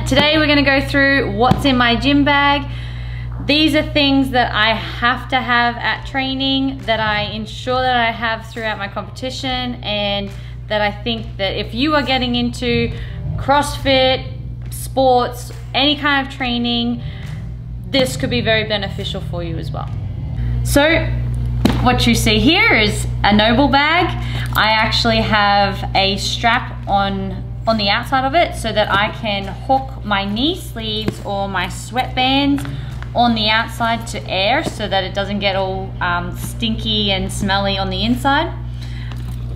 Today we're gonna go through what's in my gym bag. These are things that I have to have at training, that I ensure that I have throughout my competition, and that I think that if you are getting into CrossFit, sports, any kind of training, this could be very beneficial for you as well. So what you see here is a Noble bag. I actually have a strap on the outside of it so that I can hook my knee sleeves or my sweatbands on the outside to air so that it doesn't get all stinky and smelly on the inside.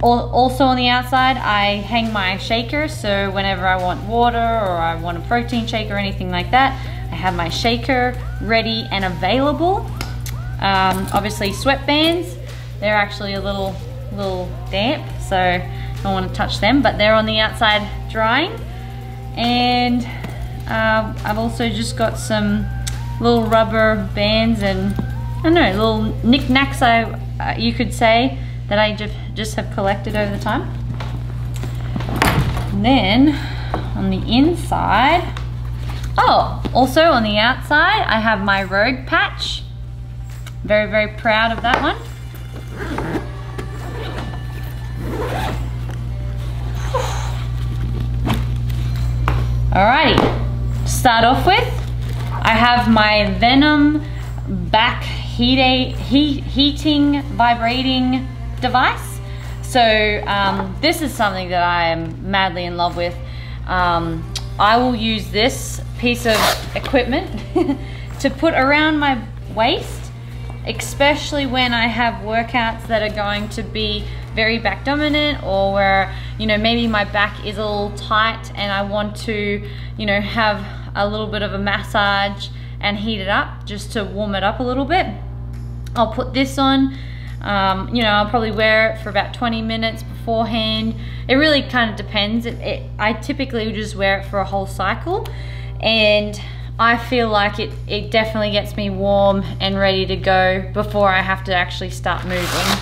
Also on the outside, I hang my shaker, so whenever I want water or I want a protein shake or anything like that, I have my shaker ready and available. Obviously sweatbands, they're actually a little damp, so I don't want to touch them, but they're on the outside drying. And I've also just got some little rubber bands and, I don't know, little knickknacks, you could say, that I just have collected over the time. And then on the inside, also on the outside, I have my Rogue patch. Very, very proud of that one. Alrighty, to start off with, I have my Venom back heating vibrating device. So this is something that I am madly in love with. I will use this piece of equipment to put around my waist, especially when I have workouts that are going to be very back dominant, or where, you know, maybe my back is a little tight and I want to, you know, have a little bit of a massage and heat it up just to warm it up a little bit. I'll put this on. You know, I'll probably wear it for about 20 minutes beforehand. It really kind of depends. I typically just wear it for a whole cycle, and I feel like it definitely gets me warm and ready to go before I have to actually start moving.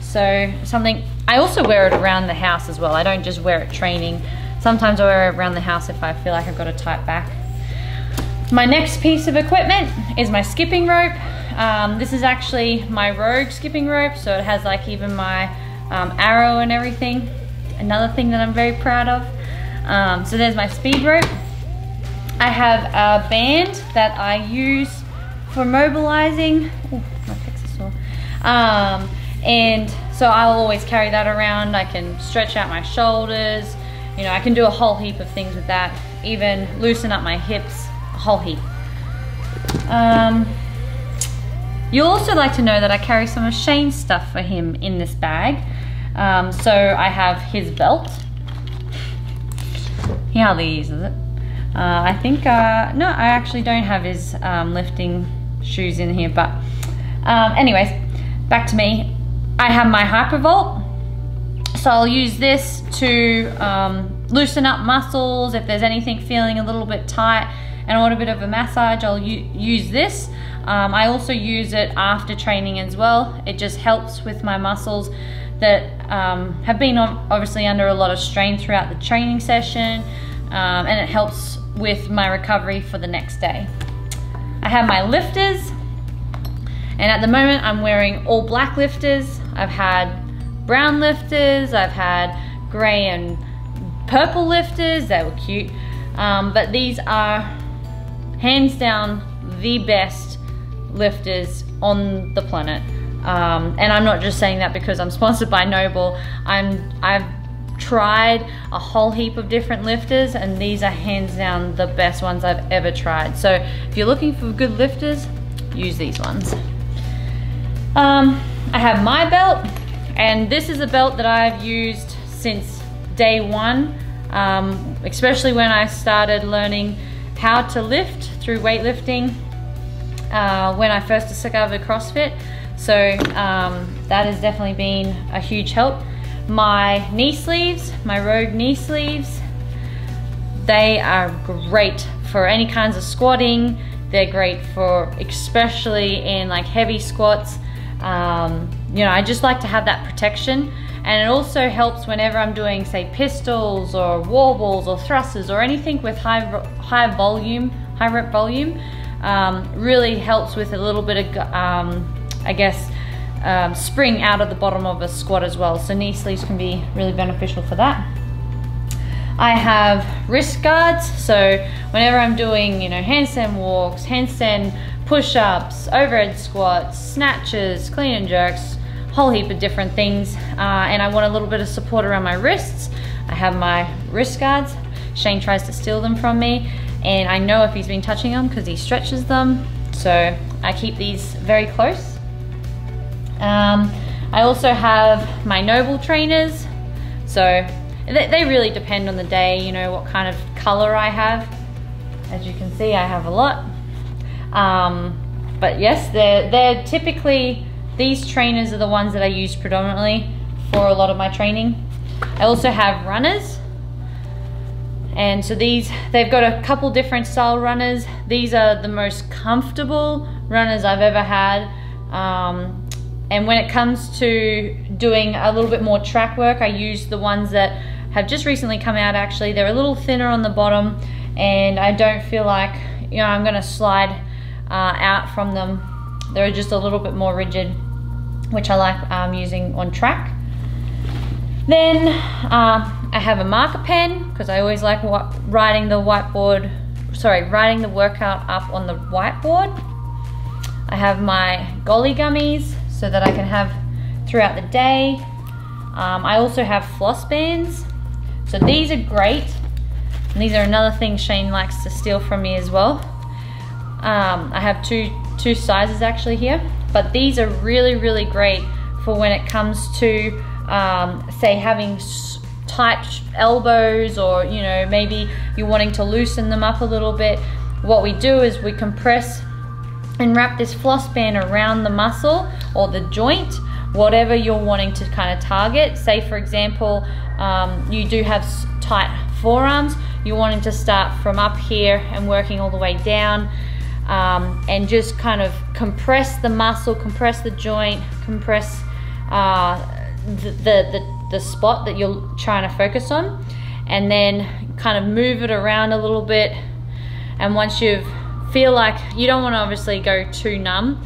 So something, I also wear it around the house as well. I don't just wear it training. Sometimes I wear it around the house if I feel like I've got a tight back. My next piece of equipment is my skipping rope. This is actually my Rogue skipping rope, so it has like even my arrow and everything. Another thing that I'm very proud of. So there's my speed rope. I have a band that I use for mobilizing. Oh, my pecs are sore. And so I'll always carry that around. I can stretch out my shoulders. You know, I can do a whole heap of things with that. Even loosen up my hips, a whole heap. You'll also like to know that I carry some of Shane's stuff for him in this bag. So I have his belt. He hardly uses it. I think, no, I actually don't have his lifting shoes in here, but anyways, back to me. I have my Hypervolt. So I'll use this to loosen up muscles. If there's anything feeling a little bit tight and I want a bit of a massage, I'll use this. I also use it after training as well. It just helps with my muscles that have been obviously under a lot of strain throughout the training session, and it helps with my recovery for the next day. I have my lifters, and at the moment I'm wearing all black lifters. I've had brown lifters, I've had grey and purple lifters, they were cute, but these are hands down the best lifters on the planet. And I'm not just saying that because I'm sponsored by Noble. I've tried a whole heap of different lifters, and these are hands down the best ones I've ever tried. So if you're looking for good lifters, use these ones. I have my belt, and this is a belt that I've used since day one, especially when I started learning how to lift through weightlifting when I first discovered CrossFit. So that has definitely been a huge help. My knee sleeves, my Rogue knee sleeves, they are great for any kinds of squatting. They're great for, especially in like heavy squats. You know, I just like to have that protection. and it also helps whenever I'm doing, say, pistols or warbles or thrusters or anything with high rep volume. Really helps with a little bit of, I guess, spring out of the bottom of a squat as well. So knee sleeves can be really beneficial for that. I have wrist guards, so whenever I'm doing, you know, handstand walks, handstand push-ups, overhead squats, snatches, clean and jerks, whole heap of different things, and I want a little bit of support around my wrists, I have my wrist guards. Shane tries to steal them from me, and I know if he's been touching them because he stretches them, so I keep these very close. I also have my Noble trainers, so they really depend on the day, you know, what kind of color I have. As you can see, I have a lot. But yes, they're typically, these trainers are the ones that I use predominantly for a lot of my training. I also have runners. And so they've got a couple different style runners. These are the most comfortable runners I've ever had. And when it comes to doing a little bit more track work, I use the ones that have just recently come out actually. They're a little thinner on the bottom, and I don't feel like, you know, I'm gonna slide out from them. They're just a little bit more rigid, which I like using on track. Then I have a marker pen, because I always like writing the workout up on the whiteboard. I have my GOLI gummies, so that I can have throughout the day. I also have Floss Bands. So these are great. And these are another thing Shane likes to steal from me as well. I have two sizes actually here, but these are really, really great for when it comes to, say, having tight elbows, or, you know, maybe you're wanting to loosen them up a little bit. What we do is we compress and wrap this floss band around the muscle or the joint, whatever you're wanting to kind of target. Say for example, you do have tight forearms, you're wanting to start from up here and working all the way down, and just kind of compress the muscle, compress the joint, compress the spot that you're trying to focus on, and then kind of move it around a little bit. And once you've feel like, you don't want to obviously go too numb,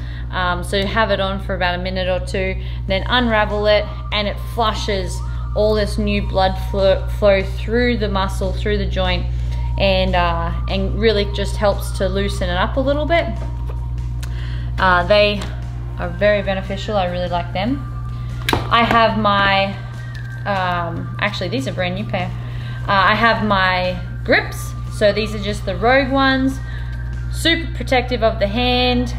so have it on for about a minute or two, then unravel it, and it flushes all this new blood flow through the muscle, through the joint, and really just helps to loosen it up a little bit. They are very beneficial. I really like them. I have my actually these are brand new pair. I have my grips, so these are just the Rogue ones. Super protective of the hand,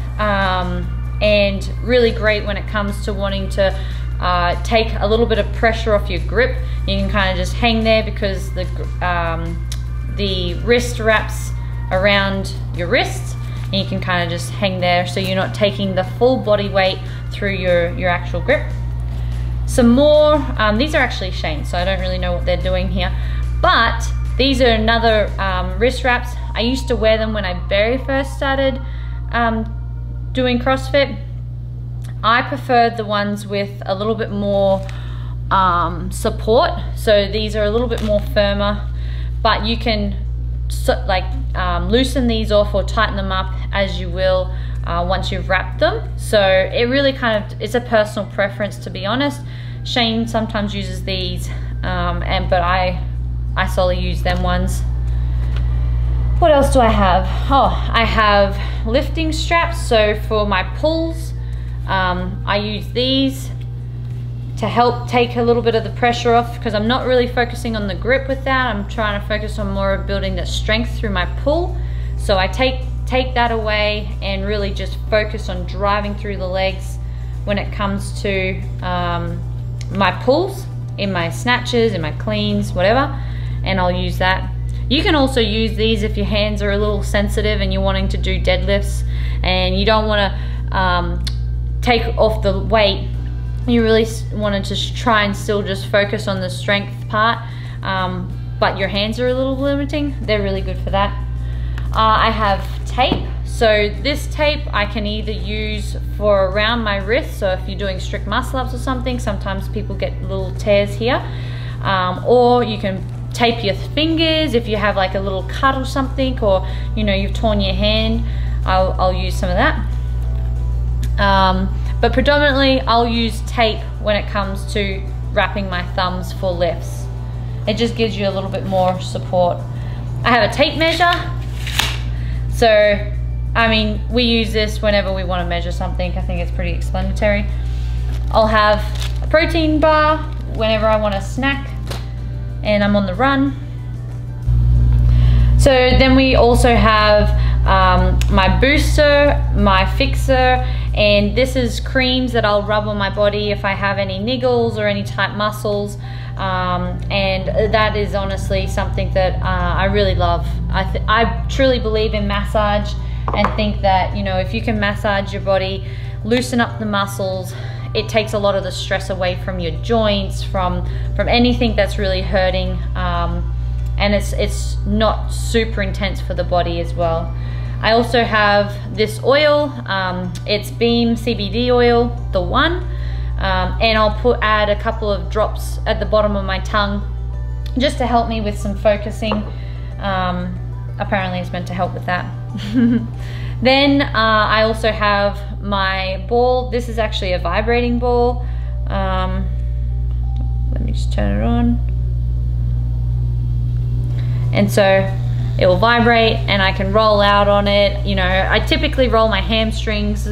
and really great when it comes to wanting to take a little bit of pressure off your grip. You can kind of just hang there because the wrist wraps around your wrist, and you can kind of just hang there, so you're not taking the full body weight through your actual grip. Some more, these are actually Shane, so I don't really know what they're doing here, but these are another wrist wraps. I used to wear them when I very first started doing CrossFit. I preferred the ones with a little bit more support. So these are a little bit more firmer, but you can loosen these off or tighten them up as you will once you've wrapped them. So it really it's a personal preference, to be honest. Shane sometimes uses these, but I solely use them ones. What else do I have? Oh, I have lifting straps. So for my pulls, I use these to help take a little bit of the pressure off, because I'm not really focusing on the grip with that. I'm trying to focus on more of building the strength through my pull. So I take that away and really just focus on driving through the legs when it comes to my pulls, in my snatches, in my cleans, whatever, and I'll use that. You can also use these if your hands are a little sensitive and you're wanting to do deadlifts and you don't want to take off the weight. You really want to just try and still just focus on the strength part, but your hands are a little limiting. They're really good for that. I have tape. So this tape I can either use for around my wrist, so if you're doing strict muscle ups or something, sometimes people get little tears here, or you can tape your fingers if you have like a little cut or something, or you know, you've torn your hand. I'll use some of that. But predominantly I'll use tape when it comes to wrapping my thumbs for lifts. It just gives you a little bit more support. I have a tape measure. So, I mean, we use this whenever we want to measure something. I think it's pretty explanatory. I'll have a protein bar whenever I want a snack and I'm on the run. So then we also have my booster, my fixer, and this is creams that I'll rub on my body if I have any niggles or any tight muscles. And that is honestly something that I really love. I truly believe in massage and think that, you know, if you can massage your body, loosen up the muscles, it takes a lot of the stress away from your joints, from anything that's really hurting, and it's not super intense for the body as well. I also have this oil, it's Beam CBD oil, the one, and I'll add a couple of drops at the bottom of my tongue just to help me with some focusing. Apparently it's meant to help with that. Then I also have my ball. This is actually a vibrating ball. Let me just turn it on. And so it will vibrate and I can roll out on it. You know, I typically roll my hamstrings,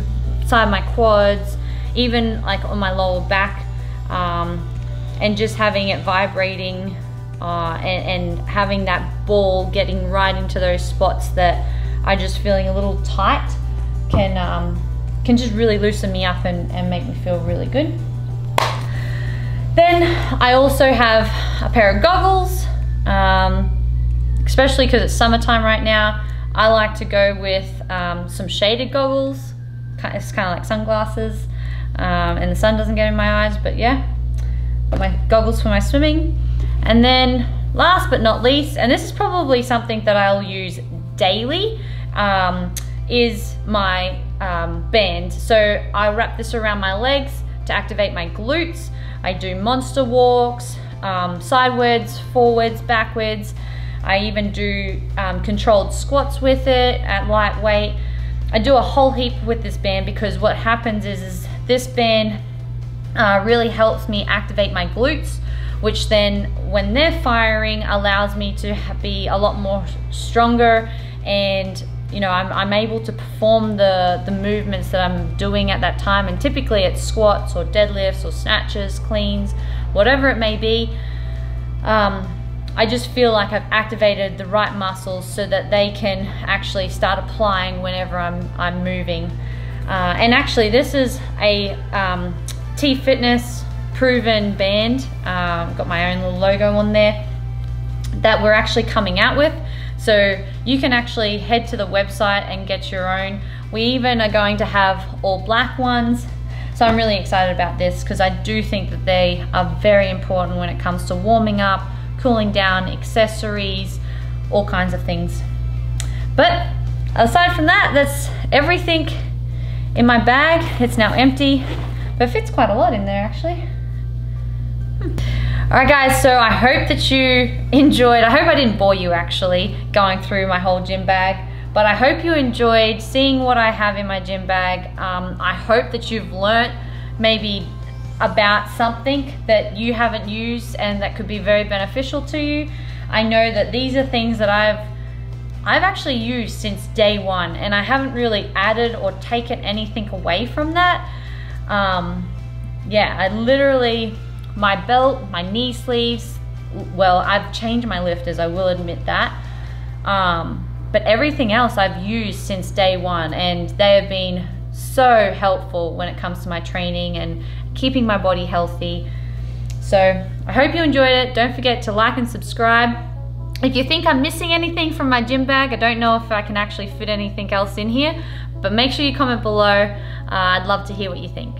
side of my quads, even like on my lower back, and just having it vibrating and having that ball getting right into those spots that I just feeling a little tight can just really loosen me up and make me feel really good. Then I also have a pair of goggles, especially because it's summertime right now. I like to go with some shaded goggles. It's kind of like sunglasses, and the sun doesn't get in my eyes, but yeah, got my goggles for my swimming. And then last but not least, and this is probably something that I'll use daily, is my band. So I wrap this around my legs to activate my glutes. I do monster walks, sideways, forwards, backwards. I even do controlled squats with it at lightweight. I do a whole heap with this band because what happens is this band really helps me activate my glutes, which then when they're firing allows me to be a lot more stronger, and you know, I'm able to perform the movements that I'm doing at that time. And typically it's squats or deadlifts or snatches, cleans, whatever it may be. I just feel like I've activated the right muscles so that they can actually start applying whenever I'm moving. And actually this is a T-Fitness proven band. Got my own little logo on there that we're actually coming out with. So you can actually head to the website and get your own. We even are going to have all black ones. So I'm really excited about this because I do think that they are very important when it comes to warming up, cooling down, accessories, all kinds of things. But aside from that, that's everything in my bag. It's now empty, but it fits quite a lot in there actually. Alright guys, so I hope that you enjoyed. I hope I didn't bore you actually going through my whole gym bag, but I hope you enjoyed seeing what I have in my gym bag. I hope that you've learnt maybe about something that you haven't used and that could be very beneficial to you. I know that these are things that I've actually used since day one, and I haven't really added or taken anything away from that. Yeah, I literally, my belt, my knee sleeves, well, I've changed my lifters, I will admit that. But everything else I've used since day one, and they have been so helpful when it comes to my training and keeping my body healthy. So I hope you enjoyed it. Don't forget to like and subscribe. If you think I'm missing anything from my gym bag, I don't know if I can actually fit anything else in here, but make sure you comment below. I'd love to hear what you think.